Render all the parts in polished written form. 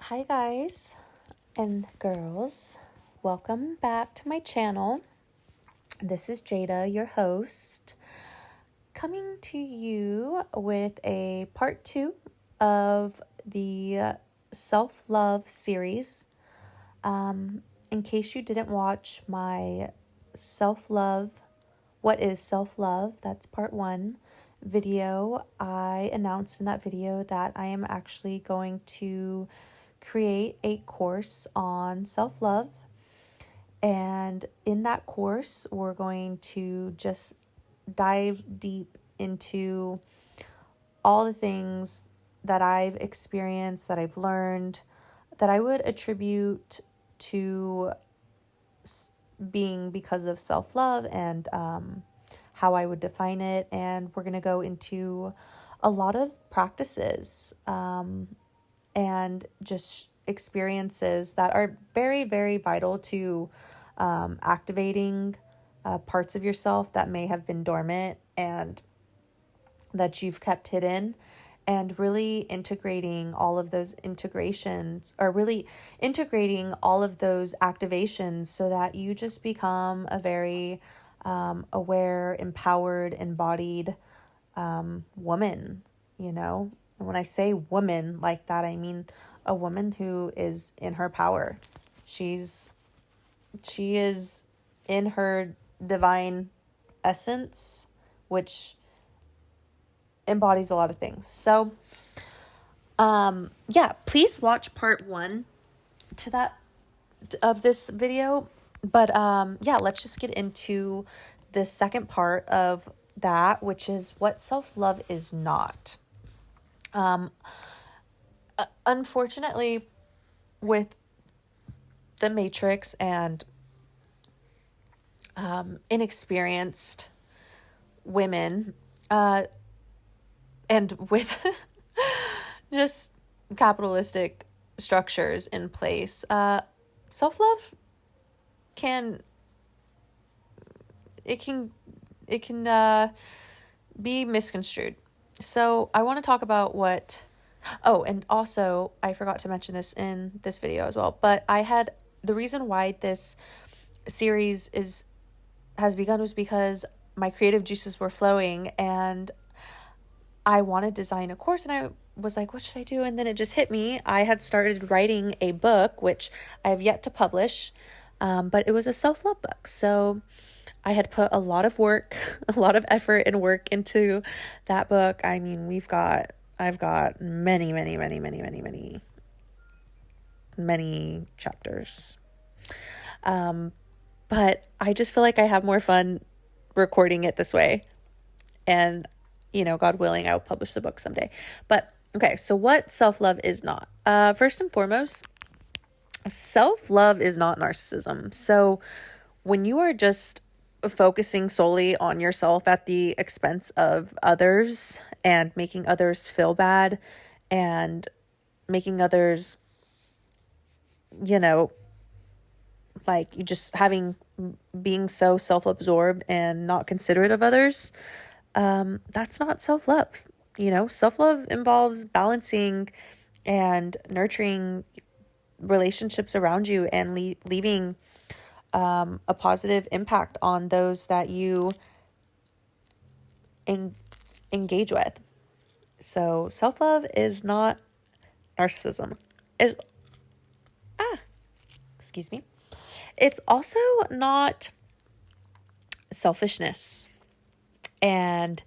Hi guys and girls, welcome back to my channel. This is Jada, your host, coming to you with a part 2 of the self-love series. In case you didn't watch my self-love, what is self-love, that's part 1 video, I announced in that video that I am actually going to create a course on self-love. And in that course, we're going to just dive deep into all the things that I've experienced, that I've learned, that I would attribute to being because of self-love, and how I would define it. And we're going to go into a lot of practices and just experiences that are very, very vital to activating parts of yourself that may have been dormant and that you've kept hidden, and really integrating all of those integrations, or really integrating all of those activations, so that you just become a very aware, empowered, embodied woman, you know? And when I say woman like that, I mean a woman who is in her power. She is in her divine essence, which embodies a lot of things. So, yeah, please watch part 1 to that of this video. But yeah, let's just get into the second part of that, which is what self-love is not. Unfortunately, with the Matrix and inexperienced women, and with just capitalistic structures in place, self-love can be misconstrued. So I want to talk about what. Oh, and also I forgot to mention this in this video as well, but the reason why this series has begun was because my creative juices were flowing, and I want to design a course, and I was like, what should I do? And then it just hit me. I had started writing a book, which I have yet to publish, but it was a self-love book. So I had put a lot of work, a lot of effort and work into that book. I mean, I've got many chapters. But I just feel like I have more fun recording it this way. And, God willing, I'll publish the book someday. But okay, so what self-love is not? First and foremost, self-love is not narcissism. So when you are just focusing solely on yourself at the expense of others, and making others feel bad, and making others, like you just being so self-absorbed and not considerate of others, that's not self-love. Self-love involves balancing and nurturing relationships around you, and leaving a positive impact on those that you engage with. So self-love is not narcissism. Excuse me. It's also not selfishness. And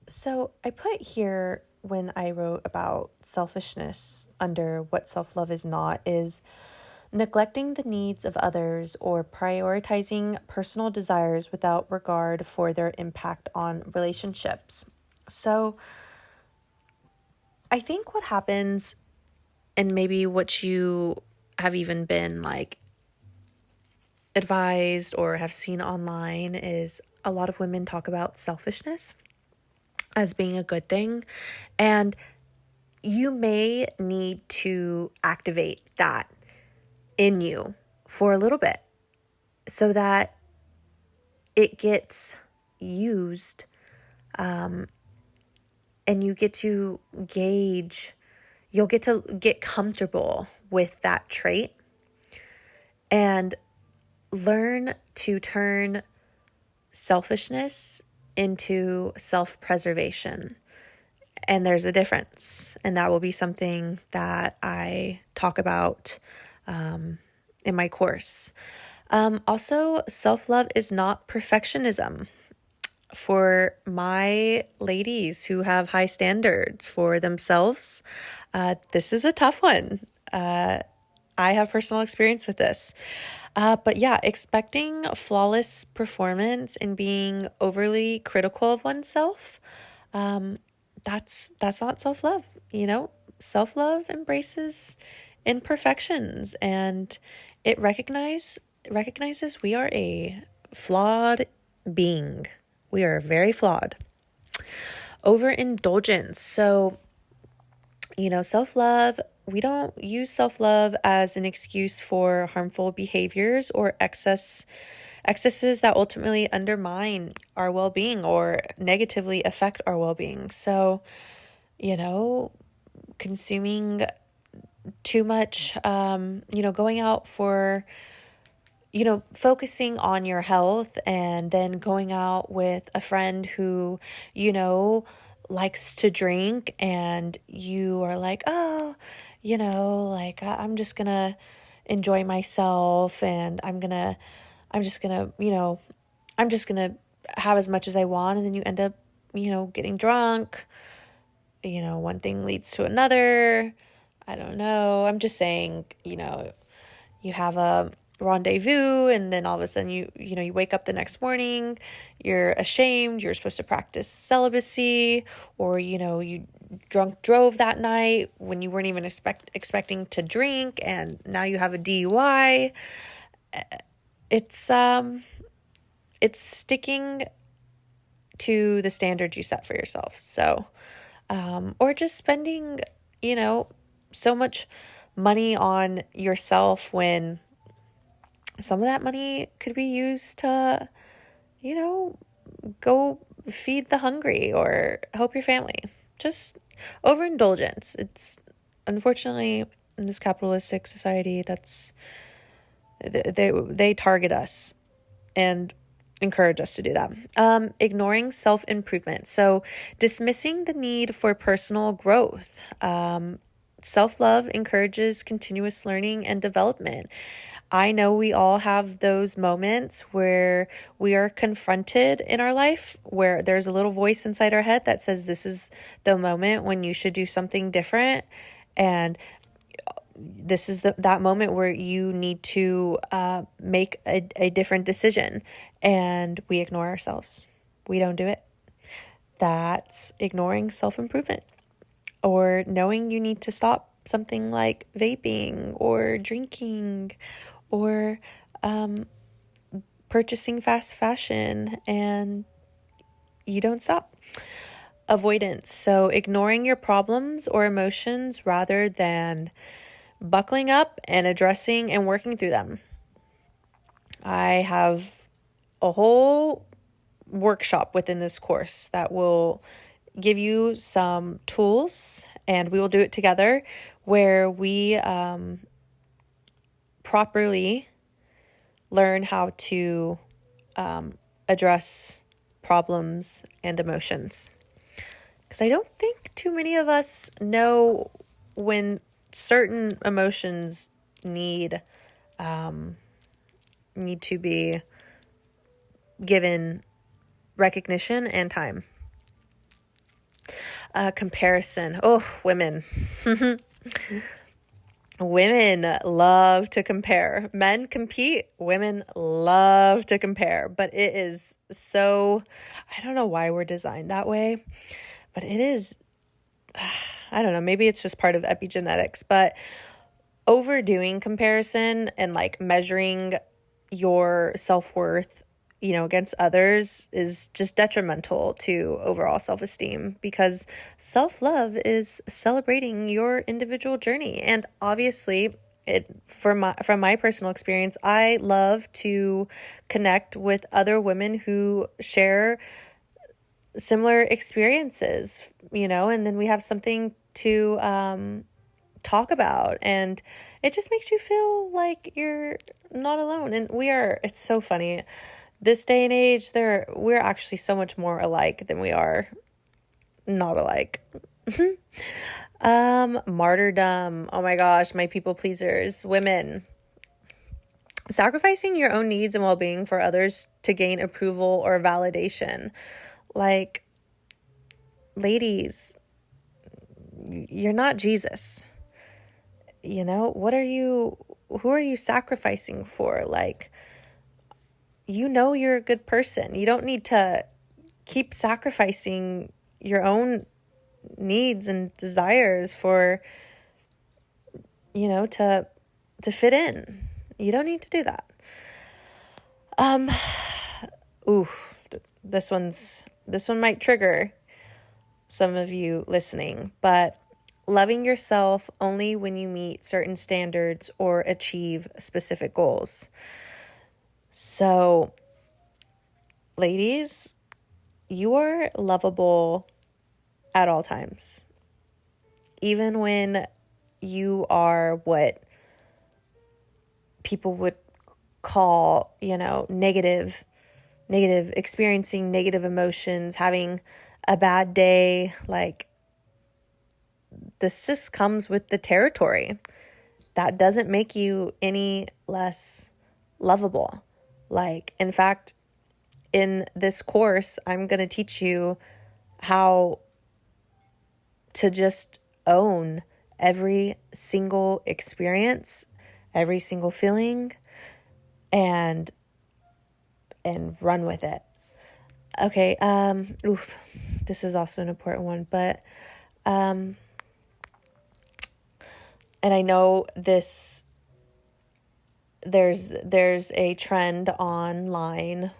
so I put here, when I wrote about selfishness under what self-love is not, is neglecting the needs of others or prioritizing personal desires without regard for their impact on relationships. So I think what happens, and maybe what you have even been like advised or have seen online, is a lot of women talk about selfishness as being a good thing. And you may need to activate that in you for a little bit, so that it gets used, and you get to gauge you'll get to get comfortable with that trait and learn to turn selfishness into self-preservation. And there's a difference. And that will be something that I talk about in my course. Also, self-love is not perfectionism. For my ladies who have high standards for themselves, this is a tough one. I have personal experience with this. But yeah, expecting flawless performance and being overly critical of oneself, that's not self-love, Self-love embraces imperfections, and it recognizes we are a flawed being. We are very flawed. Overindulgence. So, self-love, we don't use self-love as an excuse for harmful behaviors or excesses that ultimately undermine our well-being or negatively affect our well-being. So, consuming too much, going out for, focusing on your health and then going out with a friend who, likes to drink, and you are like, oh, I'm just gonna enjoy myself, and I'm just gonna, have as much as I want. And then you end up, getting drunk. One thing leads to another. I don't know. I'm just saying, you have a rendezvous, and then all of a sudden you wake up the next morning, you're ashamed, you're supposed to practice celibacy, or, you drunk drove that night when you weren't even expecting to drink, and now you have a DUI. It's sticking to the standard you set for yourself. So, or just spending, so much money on yourself when some of that money could be used to, go feed the hungry or help your family. Just overindulgence. It's unfortunately in this capitalistic society, they target us and encourage us to do that. Ignoring self-improvement. So dismissing the need for personal growth. Self-love encourages continuous learning and development. I know we all have those moments where we are confronted in our life, where there's a little voice inside our head that says this is the moment when you should do something different. And this is that moment where you need to make a different decision, and we ignore ourselves. We don't do it. That's ignoring self-improvement, or knowing you need to stop something like vaping or drinking or purchasing fast fashion, and you don't stop. Avoidance. So ignoring your problems or emotions rather than buckling up and addressing and working through them. I have a whole workshop within this course that will give you some tools, and we will do it together, where we properly learn how to address problems and emotions. Because I don't think too many of us know when certain emotions need to be given recognition and time. Comparison. Oh, women. Women love to compare. Men compete. Women love to compare. But it is so, I don't know why we're designed that way, but it is, I don't know, maybe it's just part of epigenetics, but overdoing comparison and like measuring your self-worth, against others is just detrimental to overall self-esteem, because self-love is celebrating your individual journey. And obviously, from my personal experience, I love to connect with other women who share similar experiences, and then we have something to talk about, and it just makes you feel like you're not alone. And it's so funny. This day and age, we're actually so much more alike than we are not alike. Martyrdom. Oh my gosh, my people pleasers, women. Sacrificing your own needs and well-being for others to gain approval or validation. Like, ladies, you're not Jesus. You know, who are you sacrificing for? Like, you know you're a good person. You don't need to keep sacrificing your own needs and desires for, to fit in. You don't need to do that. This one might trigger some of you listening, but loving yourself only when you meet certain standards or achieve specific goals. So, ladies, you are lovable at all times. Even when you are what people would call, negative, experiencing negative emotions, having a bad day, like, this just comes with the territory. That doesn't make you any less lovable. Like, in fact, in this course, I'm going to teach you how to just own every single experience, every single feeling, and run with it. Okay, this is also an important one, but and I know there's a trend online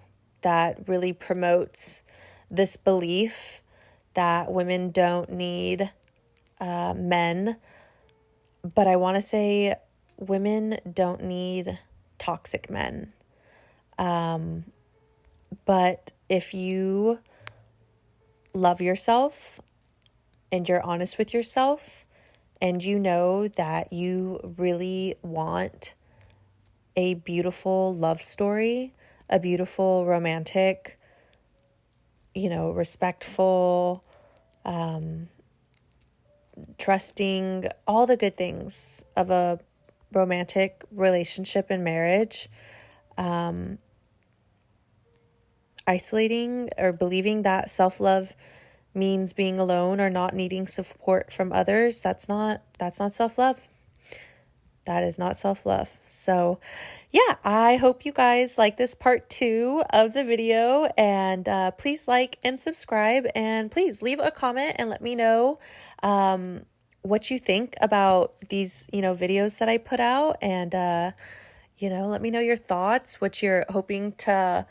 that really promotes this belief that women don't need men, but I want to say women don't need toxic men. But if you love yourself and you're honest with yourself, and you know that you really want a beautiful love story, a beautiful romantic, respectful, trusting, all the good things of a romantic relationship and marriage, isolating or believing that self-love means being alone or not needing support from others, that's not self-love. That is not self-love. So yeah, I hope you guys like this part 2 of the video, and please like and subscribe, and please leave a comment and let me know what you think about these, videos that I put out, and let me know your thoughts, what you're hoping to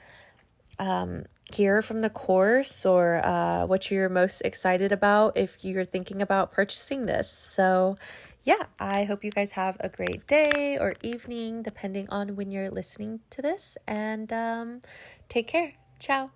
hear from the course, or what you're most excited about if you're thinking about purchasing this. So yeah, I hope you guys have a great day or evening, depending on when you're listening to this, and take care. Ciao.